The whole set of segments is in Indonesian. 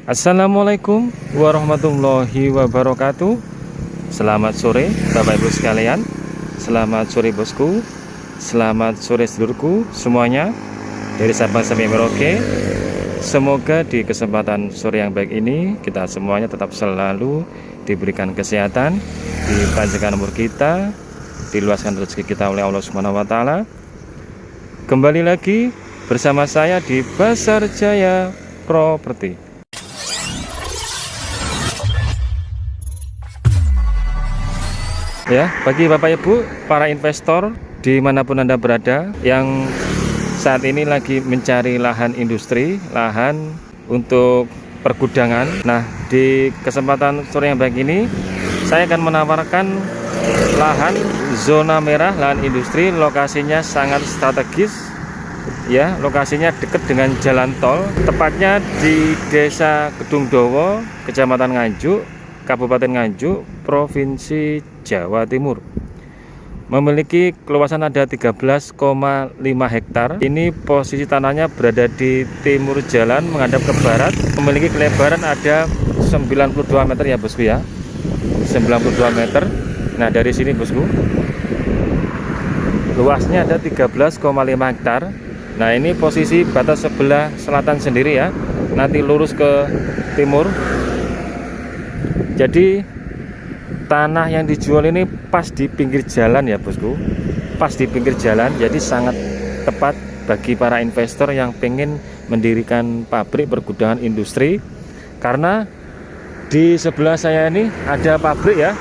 Assalamualaikum warahmatullahi wabarakatuh. Selamat sore Bapak Ibu sekalian. Selamat sore bosku. Selamat sore sedulurku semuanya dari Sabang sampai Merauke. Semoga di kesempatan sore yang baik ini kita semuanya tetap selalu diberikan kesehatan, dipanjangkan umur kita, diluaskan rezeki kita oleh Allah Subhanahu wa taala. Kembali lagi bersama saya di Pasar Jaya Properti. Ya, bagi Bapak Ibu, para investor dimanapun Anda berada yang saat ini lagi mencari lahan industri, lahan untuk pergudangan. Nah, di kesempatan sore yang baik ini, saya akan menawarkan lahan zona merah, lahan industri, lokasinya sangat strategis. Ya, lokasinya dekat dengan jalan tol, tepatnya di Desa Kedungdowo, Kecamatan Nganjuk, Kabupaten Nganjuk, Provinsi Jawa Timur. Memiliki keluasan ada 13,5 hektar. Ini posisi tanahnya berada di timur jalan menghadap ke barat. Memiliki kelebaran ada 92 meter ya bosku ya. 92 meter. Nah, dari sini bosku, luasnya ada 13,5 hektar. Nah, ini posisi batas sebelah selatan sendiri ya. Nanti lurus ke timur. Jadi tanah yang dijual ini pas di pinggir jalan ya bosku, pas di pinggir jalan, jadi sangat tepat bagi para investor yang pengen mendirikan pabrik pergudangan industri. Karena di sebelah saya ini ada pabrik ya.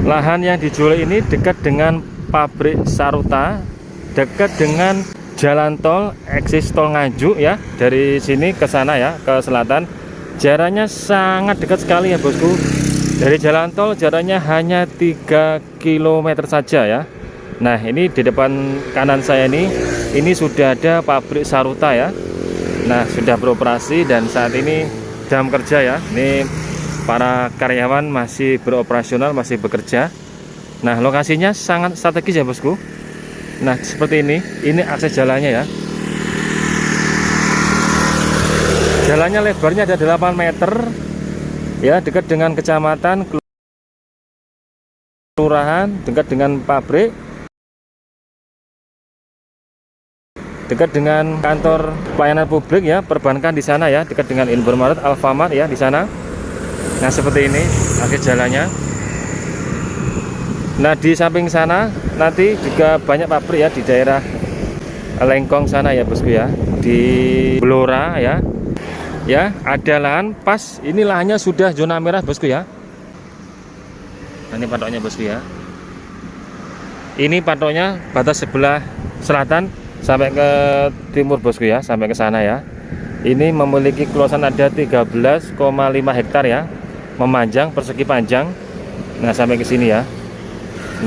Lahan yang dijual ini dekat dengan pabrik Saruta, dekat dengan jalan tol, eksis tol Nganjuk ya, dari sini ke sana ya, ke selatan. Jaraknya sangat dekat sekali ya bosku. Dari jalan tol jaraknya hanya 3 km saja ya. Nah, ini di depan kanan saya ini sudah ada pabrik Saruta ya. Nah, sudah beroperasi dan saat ini jam kerja ya. Ini para karyawan masih beroperasional, masih bekerja. Nah, lokasinya sangat strategis ya bosku. Nah, seperti ini akses jalannya ya. Jalannya lebarnya ada 8 meter ya, dekat dengan kecamatan, kelurahan, dekat dengan pabrik, dekat dengan kantor pelayanan publik ya, perbankan di sana ya, dekat dengan Indomaret, Alfamart ya di sana. Nah, seperti ini akses jalannya. Nah, di samping sana nanti juga banyak pabrik ya di daerah Lengkong sana ya bosku ya, di Blora ya. Ya, ada lahan pas, ini lahannya sudah zona merah bosku ya. Nah, ini patoknya bosku ya. Ini patoknya batas sebelah selatan sampai ke timur bosku ya, sampai ke sana ya. Ini memiliki keluasan ada 13,5 hektar ya, memanjang, persegi panjang. Nah, sampai ke sini ya.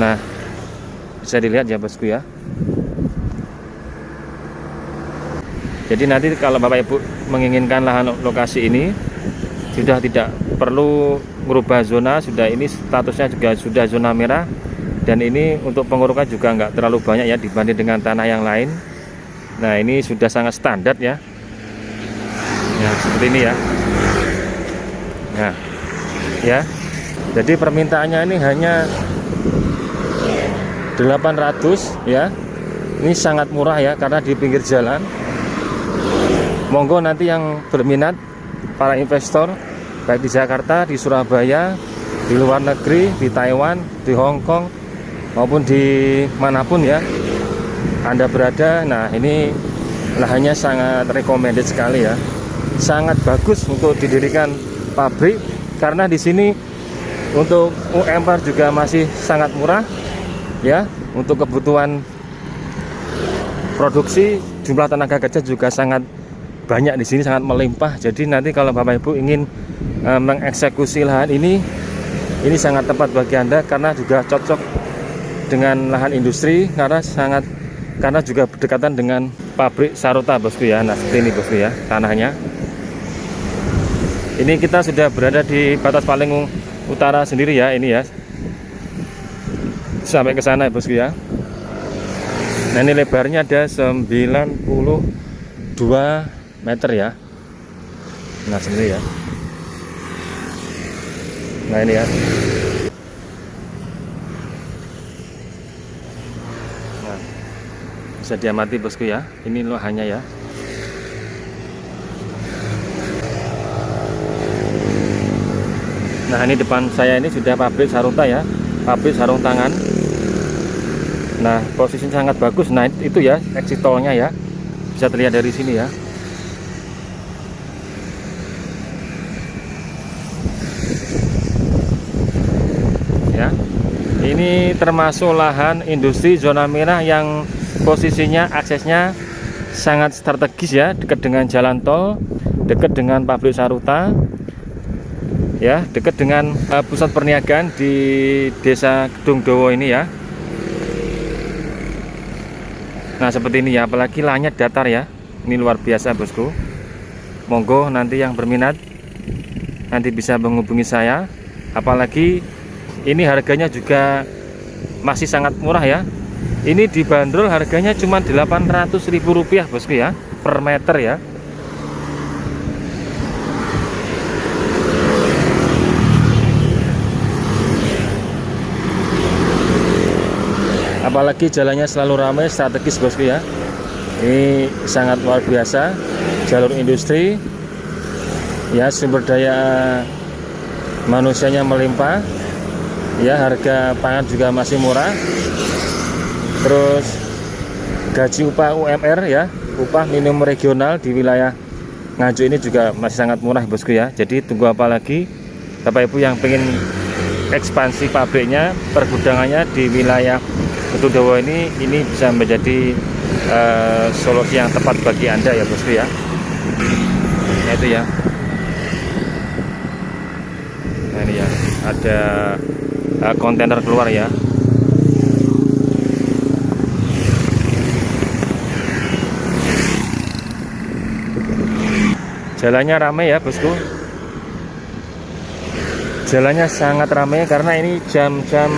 Nah, bisa dilihat ya bosku ya. Jadi nanti kalau Bapak Ibu menginginkan lahan lokasi ini, sudah tidak perlu merubah zona, sudah ini statusnya juga sudah zona merah. Dan ini untuk pengurukan juga nggak terlalu banyak ya dibanding dengan tanah yang lain. Nah, ini sudah sangat standar ya. Ya, seperti ini ya. Nah, ya. Jadi permintaannya ini hanya 800 ya. Ini sangat murah ya karena di pinggir jalan. Monggo nanti yang berminat, para investor baik di Jakarta, di Surabaya, di luar negeri, di Taiwan, di Hong Kong maupun di manapun ya Anda berada. Nah, ini lahannya sangat recommended sekali ya. Sangat bagus untuk didirikan pabrik karena di sini untuk UMR juga masih sangat murah ya. Untuk kebutuhan produksi, jumlah tenaga kerja juga sangat banyak di sini, sangat melimpah. Jadi nanti kalau Bapak Ibu ingin mengeksekusi lahan ini sangat tepat bagi Anda karena juga cocok dengan lahan industri karena juga berdekatan dengan pabrik Saruta bosku ya. Nah, seperti ini bosku ya tanahnya. Ini kita sudah berada di batas paling utara sendiri ya, ini ya. Sampai ke sana bosku ya. Nah, ini lebarnya ada 92 meter ya. Nah seperti ya. Nah ini ya. Nah, bisa diamati bosku ya. Ini lohannya ya. Nah ini depan saya ini sudah pabrik Saruta ya, pabrik sarung tangan. Nah posisinya sangat bagus. Nah itu ya exit tolnya ya, bisa terlihat dari sini ya. Ya, ini termasuk lahan industri zona merah yang posisinya aksesnya sangat strategis ya, dekat dengan jalan tol, dekat dengan pabrik Saruta. Ya, dekat dengan pusat perniagaan di Desa Kedung Dowo ini ya. Nah seperti ini ya, apalagi lahannya datar ya, ini luar biasa bosku. Monggo nanti yang berminat nanti bisa menghubungi saya. Apalagi ini harganya juga masih sangat murah ya. Ini dibanderol harganya cuma Rp800.000 bosku ya, per meter ya. Apalagi jalannya selalu ramai, strategis bosku ya. Ini sangat luar biasa, jalur industri ya, sumber daya manusianya melimpah ya, harga pangan juga masih murah. Terus gaji upah UMR ya, upah minimum regional di wilayah Nganjuk ini juga masih sangat murah bosku ya. Jadi tunggu apa lagi Bapak Ibu yang pengen ekspansi pabriknya, pergudangannya di wilayah Kedung Dowo ini bisa menjadi solusi yang tepat bagi Anda ya bosku ya. Nah itu ya. Nah ini ya, ada kontainer keluar ya. Jalannya ramai ya bosku. Jalannya sangat ramai karena ini jam-jam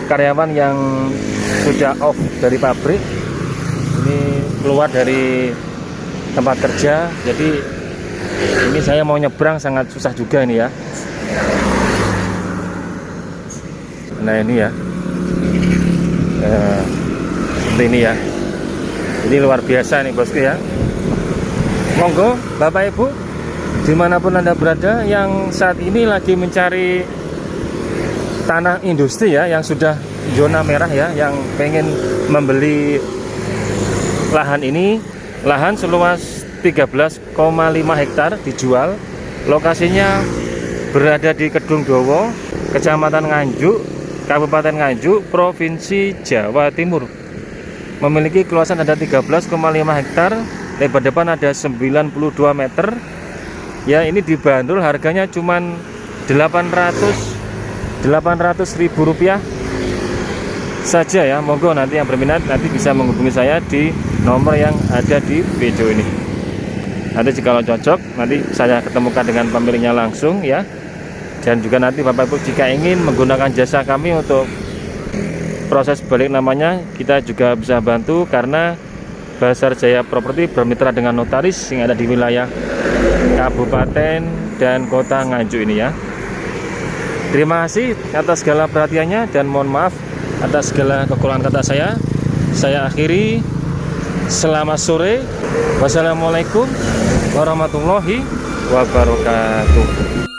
karyawan yang sudah off dari pabrik, ini keluar dari tempat kerja. Jadi ini saya mau nyebrang sangat susah juga ini ya. Nah ini ya, seperti ini ya. Ini luar biasa nih bosku ya. Monggo Bapak Ibu dimanapun Anda berada yang saat ini lagi mencari tanah industri ya, yang sudah zona merah ya, yang pengen membeli lahan ini, lahan seluas 13,5 hektar dijual. Lokasinya berada di Kedung Dowo, Kecamatan Nganjuk, Kabupaten Nganjuk, Provinsi Jawa Timur. Memiliki luasan ada 13,5 hektar, lebar depan ada 92 meter. Ya, ini dibanderol harganya cuman Rp800.000 saja ya. Monggo nanti yang berminat nanti bisa menghubungi saya di nomor yang ada di video ini. Nanti jika cocok nanti saya ketemukan dengan pemiliknya langsung ya. Dan juga nanti Bapak Ibu jika ingin menggunakan jasa kami untuk proses balik namanya, kita juga bisa bantu karena Basar Jaya Properti bermitra dengan notaris yang ada di wilayah Kabupaten dan Kota Nganjuk ini ya. Terima kasih atas segala perhatiannya dan mohon maaf atas segala kekurangan kata saya. Saya akhiri. Selamat sore. Wassalamualaikum warahmatullahi wabarakatuh.